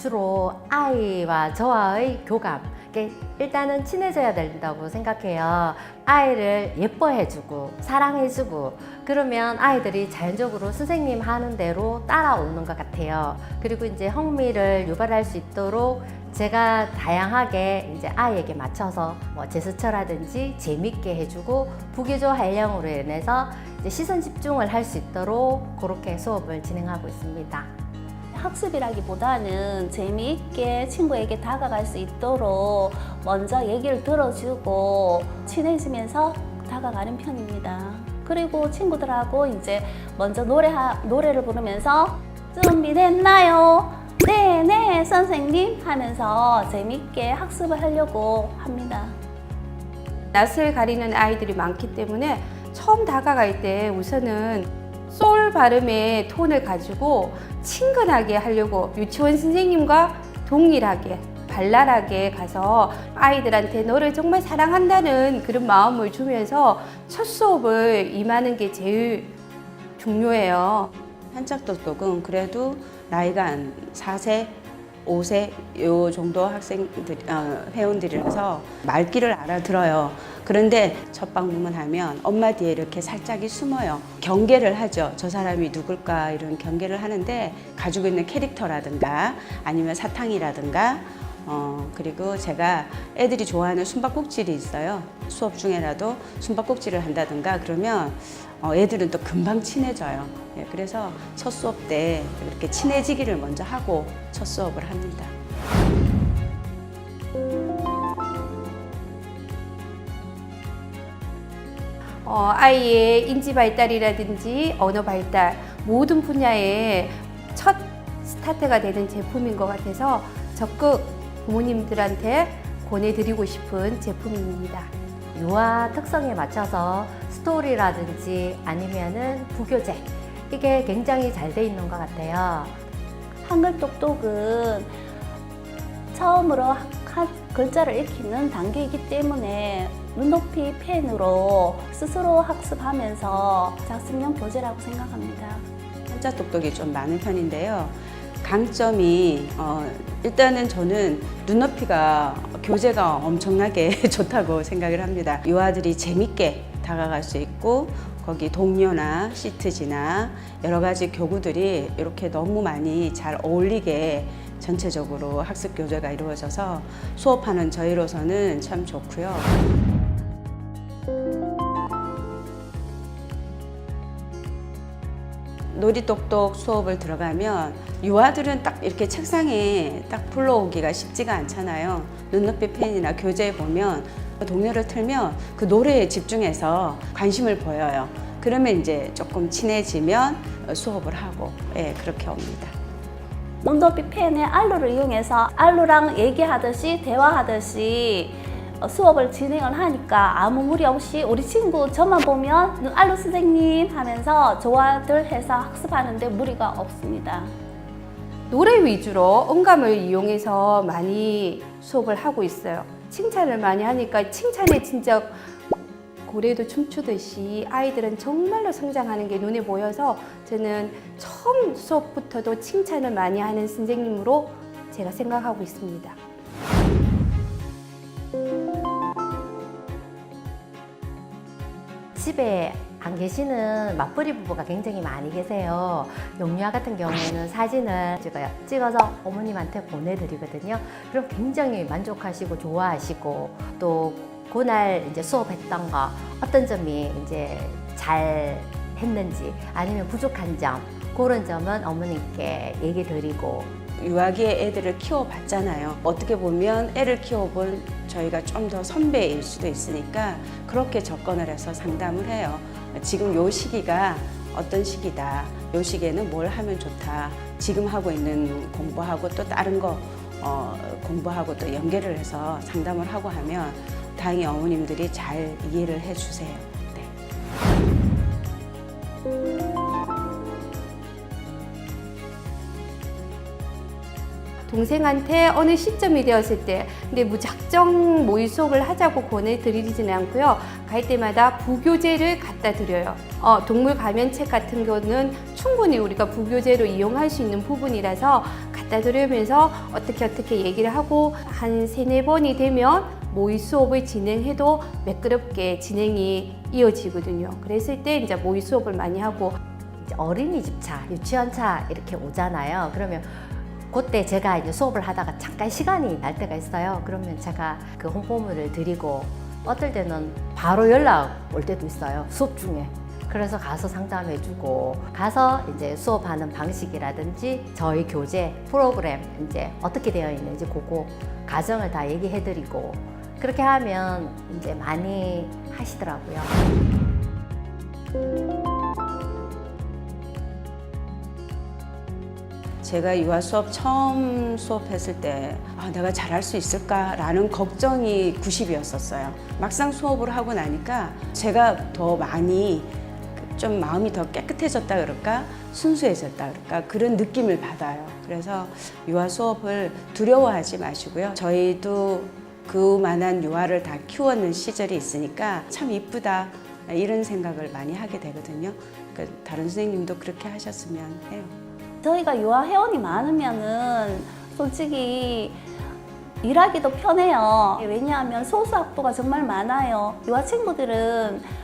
주로 아이와 저와의 교감, 일단은 친해져야 된다고 생각해요. 아이를 예뻐해주고 사랑해주고 그러면 아이들이 자연적으로 선생님 하는 대로 따라오는 것 같아요. 그리고 이제 흥미를 유발할 수 있도록 제가 다양하게 이제 아이에게 맞춰서 뭐 제스처라든지 재밌게 해주고 부교조 활용으로 인해서 이제 시선 집중을 할 수 있도록 그렇게 수업을 진행하고 있습니다. 학습이라기보다는 재미있게 친구에게 다가갈 수 있도록 먼저 얘기를 들어주고 친해지면서 다가가는 편입니다. 그리고 친구들하고 이제 먼저 노래를 부르면서 준비됐나요? 네네 선생님 하면서 재미있게 학습을 하려고 합니다. 낯을 가리는 아이들이 많기 때문에 처음 다가갈 때 우선은 솔 발음의 톤을 가지고 친근하게 하려고 유치원 선생님과 동일하게 발랄하게 가서 아이들한테 너를 정말 사랑한다는 그런 마음을 주면서 첫 수업을 임하는 게 제일 중요해요. 한짝똑똑은 그래도 나이가 한 4세, 5세 요 정도 회원들이라서 말귀를 알아들어요. 그런데 첫 방문만 하면 엄마 뒤에 이렇게 살짝이 숨어요. 경계를 하죠. 저 사람이 누굴까 이런 경계를 하는데 가지고 있는 캐릭터라든가 아니면 사탕이라든가 그리고 제가 애들이 좋아하는 숨바꼭질이 있어요. 수업 중에라도 숨바꼭질을 한다든가 그러면 애들은 또 금방 친해져요. 예, 그래서 첫 수업 때 이렇게 친해지기를 먼저 하고 첫 수업을 합니다. 아이의 인지 발달이라든지 언어 발달 모든 분야의 첫 스타트가 되는 제품인 것 같아서 적극 부모님들한테 권해드리고 싶은 제품입니다. 유아 특성에 맞춰서 스토리라든지 아니면은 부교재 이게 굉장히 잘 돼 있는 것 같아요. 한글똑똑은 처음으로 글자를 익히는 단계이기 때문에 눈높이 펜으로 스스로 학습하면서 작습용 교재라고 생각합니다. 한자똑똑이 좀 많은 편인데요. 강점이 일단은 저는 눈높이가 교재가 엄청나게 좋다고 생각을 합니다. 유아들이 재밌게 다가갈 수 있고 거기 동료나 시트지나 여러 가지 교구들이 이렇게 너무 많이 잘 어울리게 전체적으로 학습 교재가 이루어져서 수업하는 저희로서는 참 좋고요. 놀이똑똑 수업을 들어가면 유아들은 딱 이렇게 책상에 딱 불러오기가 쉽지가 않잖아요. 눈높이 펜이나 교재에 보면 동요를 틀면 그 노래에 집중해서 관심을 보여요. 그러면 이제 조금 친해지면 수업을 하고 그렇게 옵니다. 눈높이 펜의 알루를 이용해서 알루랑 얘기하듯이 대화하듯이 수업을 진행을 하니까 아무 무리 없이 우리 친구 저만 보면 알루 선생님 하면서 좋아들 해서 학습하는데 무리가 없습니다. 노래 위주로 음감을 이용해서 많이 수업을 하고 있어요. 칭찬을 많이 하니까 칭찬에 진짜 고래도 춤추듯이 아이들은 정말로 성장하는 게 눈에 보여서 저는 처음 수업부터도 칭찬을 많이 하는 선생님으로 제가 생각하고 있습니다. 집에 안 계시는 맞벌이 부부가 굉장히 많이 계세요. 영유아 같은 경우에는 사진을 찍어서 어머님한테 보내드리거든요. 그럼 굉장히 만족하시고 좋아하시고 또 그날 이제 수업했던 거 어떤 점이 이제 잘 했는지 아니면 부족한 점 그런 점은 어머님께 얘기 드리고 유아기에 애들을 키워봤잖아요. 어떻게 보면 애를 키워본 저희가 좀 더 선배일 수도 있으니까 그렇게 접근을 해서 상담을 해요. 지금 요 시기가 어떤 시기다. 요 시기에는 뭘 하면 좋다. 지금 하고 있는 공부하고 또 다른 거 공부하고 또 연계를 해서 상담을 하고 하면 다행히 어머님들이 잘 이해를 해주세요. 네. 동생한테 어느 시점이 되었을 때 근데 무작정 모의 수업을 하자고 권해드리지는 않고요. 갈 때마다 부교재를 갖다 드려요. 동물 가면책 같은 경우는 충분히 우리가 부교재로 이용할 수 있는 부분이라서 갖다 드리면서 어떻게 얘기를 하고 한 3-4번이 되면 모의 수업을 진행해도 매끄럽게 진행이 이어지거든요. 그랬을 때 이제 모의 수업을 많이 하고 이제 어린이집차, 유치원차 이렇게 오잖아요. 그러면 그때 제가 이제 수업을 하다가 잠깐 시간이 날 때가 있어요. 그러면 제가 그 홍보물을 드리고 어떨 때는 바로 연락 올 때도 있어요. 수업 중에. 그래서 가서 상담해주고 가서 이제 수업하는 방식이라든지 저희 교재 프로그램 이제 어떻게 되어 있는지 그거 과정을 다 얘기해드리고 그렇게 하면 이제 많이 하시더라고요. 제가 유아 수업 처음 수업했을 때 내가 잘할 수 있을까라는 걱정이 90이었었어요. 막상 수업을 하고 나니까 제가 더 많이 좀 마음이 더 깨끗해졌다 그럴까? 순수해졌다 그럴까? 그런 느낌을 받아요. 그래서 유아 수업을 두려워하지 마시고요. 저희도 그만한 유아를 다 키웠는 시절이 있으니까 참 이쁘다 이런 생각을 많이 하게 되거든요. 그러니까 다른 선생님도 그렇게 하셨으면 해요. 저희가 유아 회원이 많으면은 솔직히 일하기도 편해요. 왜냐하면 소수학부가 정말 많아요. 유아 친구들은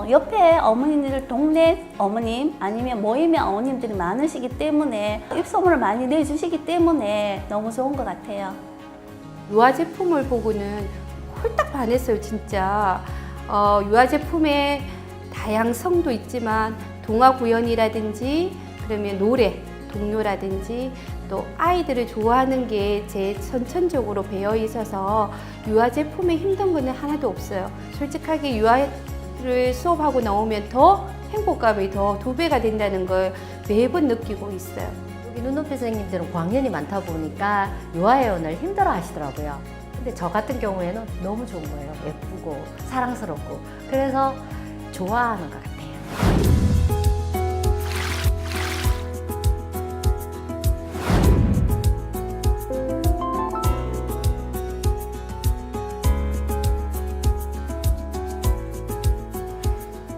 옆에 어머님들, 동네 어머님 아니면 모임의 어머님들이 많으시기 때문에 입소문을 많이 내주시기 때문에 너무 좋은 것 같아요. 유아 제품을 보고는 홀딱 반했어요, 진짜. 유아 제품의 다양성도 있지만 동화 구연이라든지 그러면 노래, 동요라든지 또 아이들을 좋아하는 게 제 선천적으로 배어 있어서 유아 제품에 힘든 거는 하나도 없어요. 솔직하게 유아를 수업하고 나오면 더 행복감이 더 2배가 된다는 걸 매번 느끼고 있어요. 여기 눈높이 선생님들은 광년이 많다 보니까 유아회원을 힘들어 하시더라고요. 근데 저 같은 경우에는 너무 좋은 거예요. 예쁘고 사랑스럽고 그래서 좋아하는 것 같아요.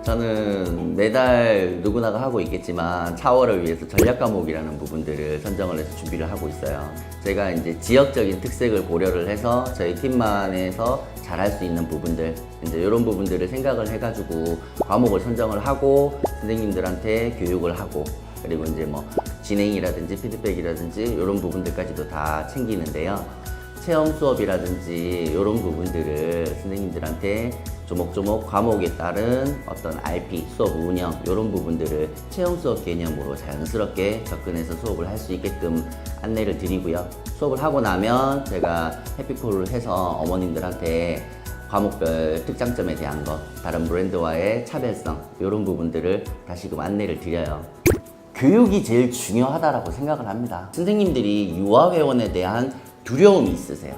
저는 매달 누구나가 하고 있겠지만 차월을 위해서 전략 과목이라는 부분들을 선정을 해서 준비를 하고 있어요. 제가 이제 지역적인 특색을 고려를 해서 저희 팀만에서 잘할 수 있는 부분들 이제 이런 부분들을 생각을 해가지고 과목을 선정을 하고 선생님들한테 교육을 하고 그리고 이제 뭐 진행이라든지 피드백이라든지 이런 부분들까지도 다 챙기는데요. 체험 수업이라든지 이런 부분들을 선생님들한테 조목조목 과목에 따른 어떤 RP, 수업 운영 이런 부분들을 체험 수업 개념으로 자연스럽게 접근해서 수업을 할 수 있게끔 안내를 드리고요. 수업을 하고 나면 제가 해피콜을 해서 어머님들한테 과목별 특장점에 대한 것, 다른 브랜드와의 차별성 이런 부분들을 다시금 안내를 드려요. 교육이 제일 중요하다고 생각을 합니다. 선생님들이 유아회원에 대한 두려움이 있으세요.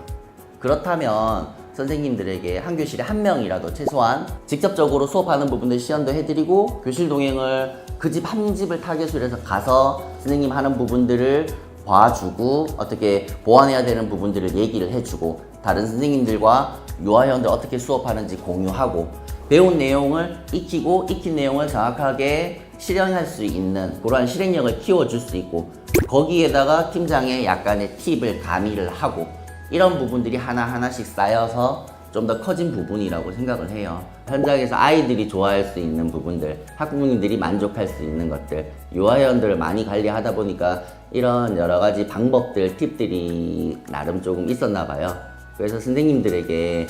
그렇다면 선생님들에게 한 교실에 한 명이라도 최소한 직접적으로 수업하는 부분들 시연도 해드리고 교실 동행을 그 집 한 집을 타겟으로 해서 가서 선생님 하는 부분들을 봐주고 어떻게 보완해야 되는 부분들을 얘기를 해주고 다른 선생님들과 유아회원들 어떻게 수업하는지 공유하고 배운 내용을 익히고 익힌 내용을 정확하게 실행할 수 있는 그러한 실행력을 키워줄 수 있고 거기에다가 팀장의 약간의 팁을 가미를 하고 이런 부분들이 하나하나씩 쌓여서 좀 더 커진 부분이라고 생각을 해요. 현장에서 아이들이 좋아할 수 있는 부분들, 학부모님들이 만족할 수 있는 것들, 유아회원들을 많이 관리하다 보니까 이런 여러 가지 방법들, 팁들이 나름 조금 있었나 봐요. 그래서 선생님들에게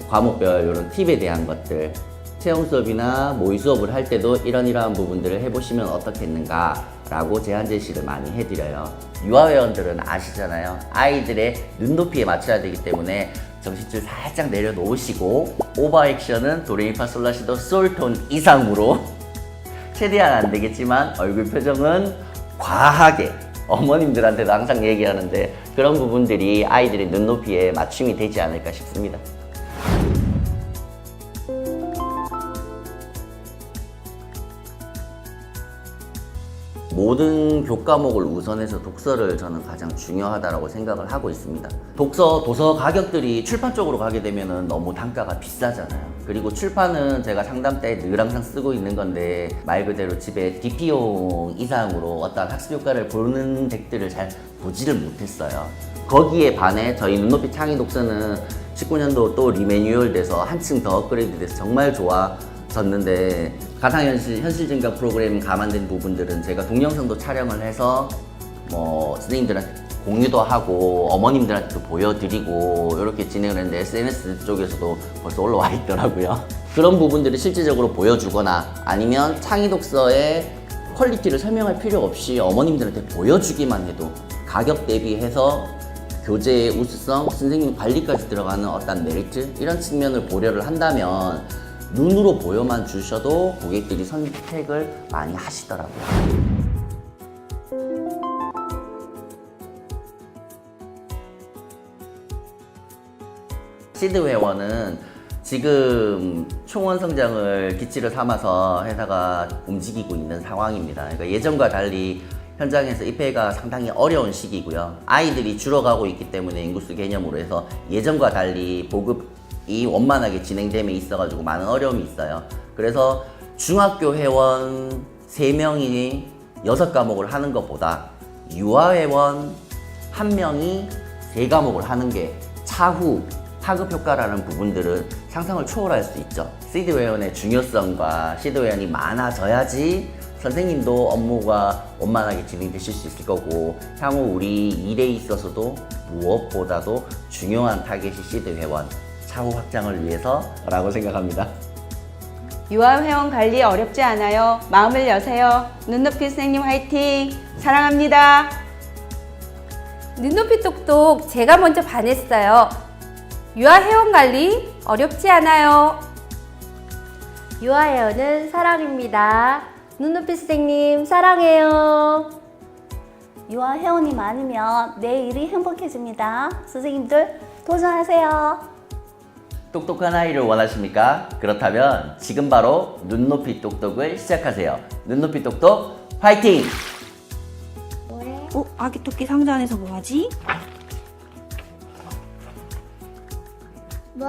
과목별 이런 팁에 대한 것들, 체험 수업이나 모의 수업을 할 때도 이러한 부분들을 해보시면 어떻겠는가 라고 제안 제시를 많이 해드려요. 유아회원들은 아시잖아요. 아이들의 눈높이에 맞춰야 되기 때문에 정신줄 살짝 내려놓으시고 오버 액션은 도레미파솔라시도 솔톤 이상으로 최대한 안 되겠지만 얼굴 표정은 과하게 어머님들한테도 항상 얘기하는데 그런 부분들이 아이들의 눈높이에 맞춤이 되지 않을까 싶습니다. 모든 교과목을 우선해서 독서를 저는 가장 중요하다고 생각을 하고 있습니다. 도서 가격들이 출판 쪽으로 가게 되면 너무 단가가 비싸잖아요. 그리고 출판은 제가 상담 때 늘 항상 쓰고 있는 건데 말 그대로 집에 DP용 이상으로 어떤 학습 효과를 보는 덱들을 잘 보지를 못했어요. 거기에 반해 저희 눈높이 창의 독서는 19년도 또 리매뉴얼 돼서 한층 더 업그레이드 돼서 정말 좋아졌는데 가상현실 증강 프로그램 감안된 부분들은 제가 동영상도 촬영을 해서 뭐 선생님들한테 공유도 하고 어머님들한테도 보여드리고 이렇게 진행을 했는데 SNS 쪽에서도 벌써 올라와 있더라고요. 그런 부분들을 실질적으로 보여주거나 아니면 창의 독서의 퀄리티를 설명할 필요 없이 어머님들한테 보여주기만 해도 가격 대비해서 교재의 우수성, 선생님 관리까지 들어가는 어떤 메리트 이런 측면을 고려를 한다면 눈으로 보여만 주셔도 고객들이 선택을 많이 하시더라고요. 시드 회원은 지금 총원 성장을 기치를 삼아서 회사가 움직이고 있는 상황입니다. 그러니까 예전과 달리 현장에서 입회가 상당히 어려운 시기고요. 아이들이 줄어가고 있기 때문에 인구수 개념으로 해서 예전과 달리 보급이 원만하게 진행됨에 있어가지고 많은 어려움이 있어요. 그래서 중학교 회원 3명이 6과목을 하는 것보다 유아회원 1명이 3과목을 하는 게 차후 파급 효과라는 부분들은 상상을 초월할 수 있죠. 시드 회원의 중요성과 시드 회원이 많아져야지 선생님도 업무가 원만하게 진행되실 수 있을 거고 향후 우리 일에 있어서도 무엇보다도 중요한 타겟이 시드 회원 차후 확장을 위해서라고 생각합니다. 유아 회원 관리 어렵지 않아요. 마음을 여세요. 눈높이 선생님 화이팅! 사랑합니다. 눈높이 똑똑 제가 먼저 반했어요. 유아 회원 관리 어렵지 않아요. 유아회원은 사랑입니다. 눈높이 선생님 사랑해요. 유아 회원이 많으면 내 일이 행복해집니다. 선생님들 도전하세요. 똑똑한 아이를 원하십니까? 그렇다면 지금 바로 눈높이 똑똑을 시작하세요. 눈높이 똑똑 화이팅! 아기 토끼 상자 안에서 뭐하지? 뭐?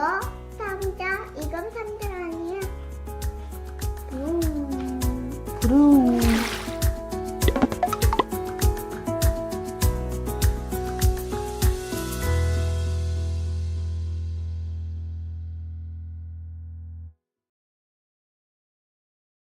상자? 이건 상자 아니야. 부릉